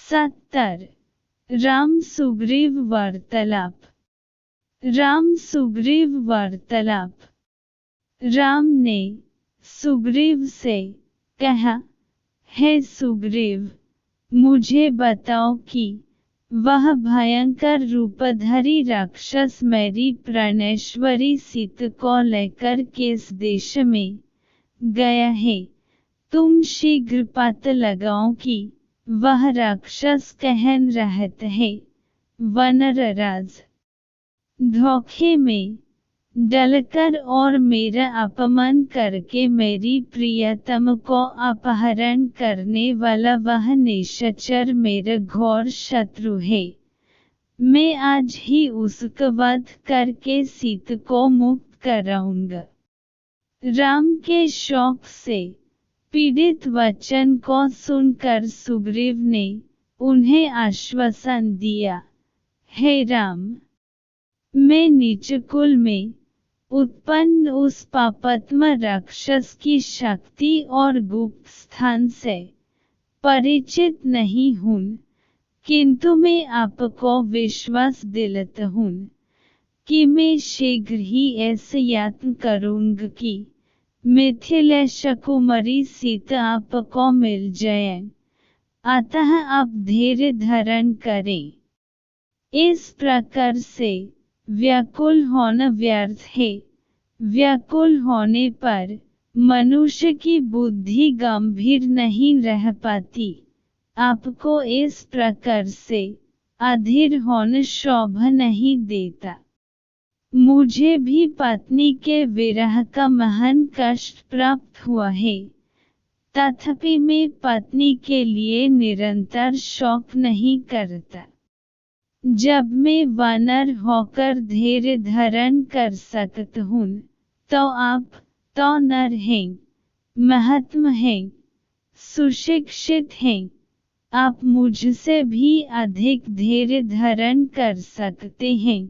70 राम सुग्रीव वार्तालाप। राम सुग्रीव वार्तालाप। राम ने सुग्रीव से कहा, हे सुग्रीव, मुझे बताओ कि वह भयंकर रूपधारी राक्षस मेरी प्राणेश्वरी सीता को लेकर किस देश में गया है। तुम शीघ्र पता लगाओ कि वह राक्षस कहाँ रहता है। वानरराज धोखे में डलकर और मेरा अपमान करके मेरी प्रियतम को अपहरण करने वाला वह निशाचर मेरा घोर शत्रु है। मैं आज ही उसका वध करके सीता को मुक्त कराऊंगा। राम के शोक से पीड़ित वचन को सुनकर सुग्रीव ने उन्हें आश्वासन दिया, हे राम, मैं नीच कुल में उत्पन्न उस पापात्म राक्षस की शक्ति और गुप्त स्थान से परिचित नहीं हूँ, किंतु मैं आपको विश्वास दिलाता हूँ कि मैं शीघ्र ही ऐसा यत्न करूँगा कि मिथिलेश कुमारी सीता आपको मिल जाए। अतः आप धैर्य धारण करें। इस प्रकार से व्याकुल होना व्यर्थ है। व्याकुल होने पर मनुष्य की बुद्धि गंभीर नहीं रह पाती। आपको इस प्रकार से अधीर होना शोभा नहीं देता। मुझे भी पत्नी के विरह का महान कष्ट प्राप्त हुआ है, तथापि मैं पत्नी के लिए निरंतर शोक नहीं करता। जब मैं वानर होकर धैर्य धारण कर सकता हूँ, तो आप तो नर हैं, महात्मा हैं, सुशिक्षित हैं, आप मुझसे भी अधिक धैर्य धारण कर सकते हैं।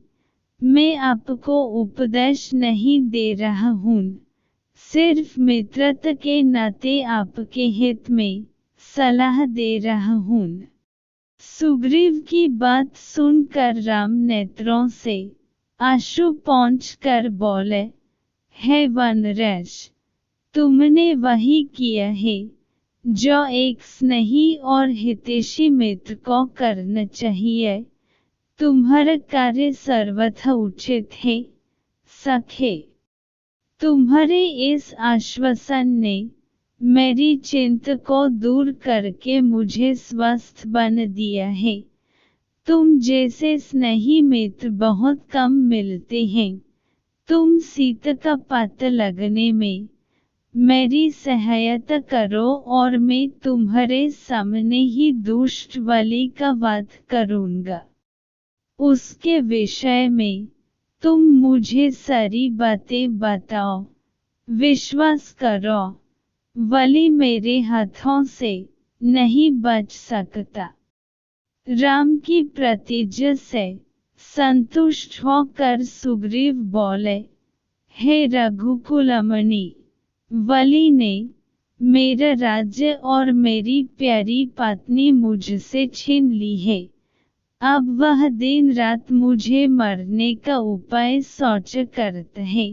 मैं आपको उपदेश नहीं दे रहा हूँ, सिर्फ मित्रता के नाते आपके हित में सलाह दे रहा हूँ। सुग्रीव की बात सुनकर राम नेत्रों से आंसू पोंछकर बोले, हे वानरेश, तुमने वही किया है जो एक स्नेही और हितैषी मित्र को करना चाहिए। तुम्हारा कार्य सर्वथा उचित है। सखे, तुम्हारे इस आश्वासन ने मेरी चिंता को दूर करके मुझे स्वस्थ बना दिया है। तुम जैसे स्नेही मित्र बहुत कम मिलते हैं। तुम सीता का पता लगने में मेरी सहायता करो और मैं तुम्हारे सामने ही दुष्ट बलि का वध करूँगा। उसके विषय में तुम मुझे सारी बातें बताओ। विश्वास करो, बलि मेरे हाथों से नहीं बच सकता। राम की प्रतिज्ञा से संतुष्ट होकर सुग्रीव बोले, हे रघुकुलमणि, बलि ने मेरा राज्य और मेरी प्यारी पत्नी मुझसे छीन ली है। अब वह दिन रात मुझे मरने का उपाय सोचा करता है।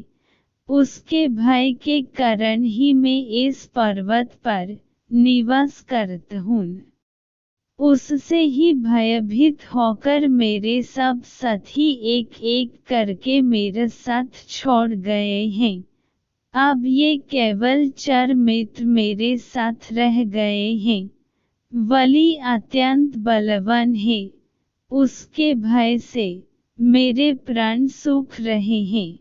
उसके भय के कारण ही मैं इस पर्वत पर निवास करता हूँ। उससे ही भयभीत होकर मेरे सब साथी एक एक करके मेरा साथ छोड़ गए हैं। अब ये केवल 4 मित्र मेरे साथ रह गए हैं। बलि अत्यंत बलवान है, उसके भय से मेरे प्राण सूख रहे हैं।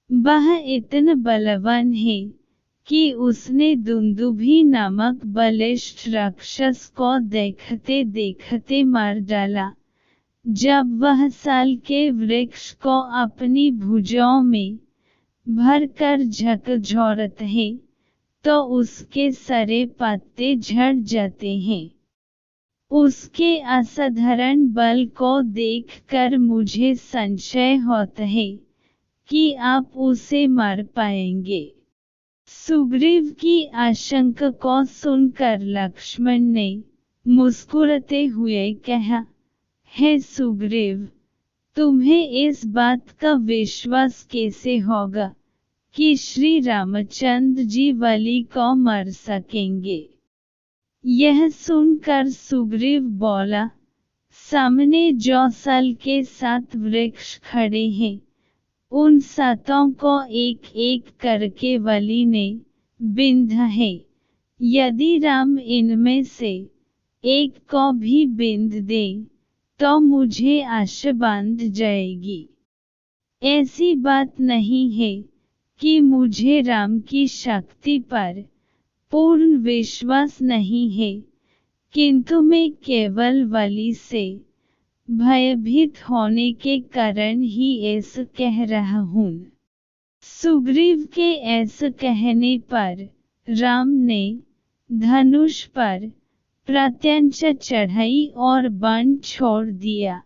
वह इतना बलवान है कि उसने दुंदुभि नामक बलिष्ठ राक्षस को देखते देखते मार डाला। जब वह साल के वृक्ष को अपनी भुजाओं में भरकर झकझोरता है, तो उसके सारे पत्ते झड़ जाते हैं। उसके असाधारण बल को देखकर मुझे संशय होता है कि आप उसे मार पाएंगे। सुग्रीव की आशंका को सुनकर लक्ष्मण ने मुस्कुराते हुए कहा, हे सुग्रीव, तुम्हें इस बात का विश्वास कैसे होगा कि श्री रामचंद्र जी वली को मर सकेंगे? यह सुनकर सुग्रीव बोला, सामने जो साल के 7 वृक्ष खड़े हैं, उन 7 को एक एक करके वली ने बिंधा है। यदि राम इनमें से एक को भी बिंद दे तो मुझे आशा बांध जाएगी। ऐसी बात नहीं है कि मुझे राम की शक्ति पर पूर्ण विश्वास नहीं है, किंतु मैं केवल वली से भयभीत होने के कारण ही ऐसा कह रहा हूँ। सुग्रीव के ऐसा कहने पर राम ने धनुष पर प्रत्यंचा चढ़ाई और बाण छोड़ दिया,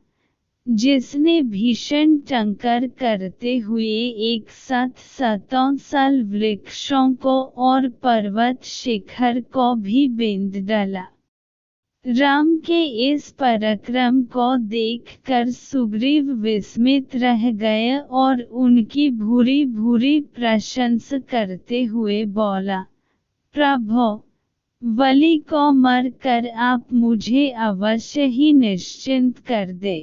जिसने भीषण टंकर करते हुए एक साथ 7 साल वृक्षों को और पर्वत शिखर को भी बिंद डाला। राम के इस पराक्रम को देखकर सुग्रीव विस्मित रह गए और उनकी भूरी भूरी प्रशंसा करते हुए बोला, प्रभो, वली को मर कर आप मुझे अवश्य ही निश्चिंत कर दे।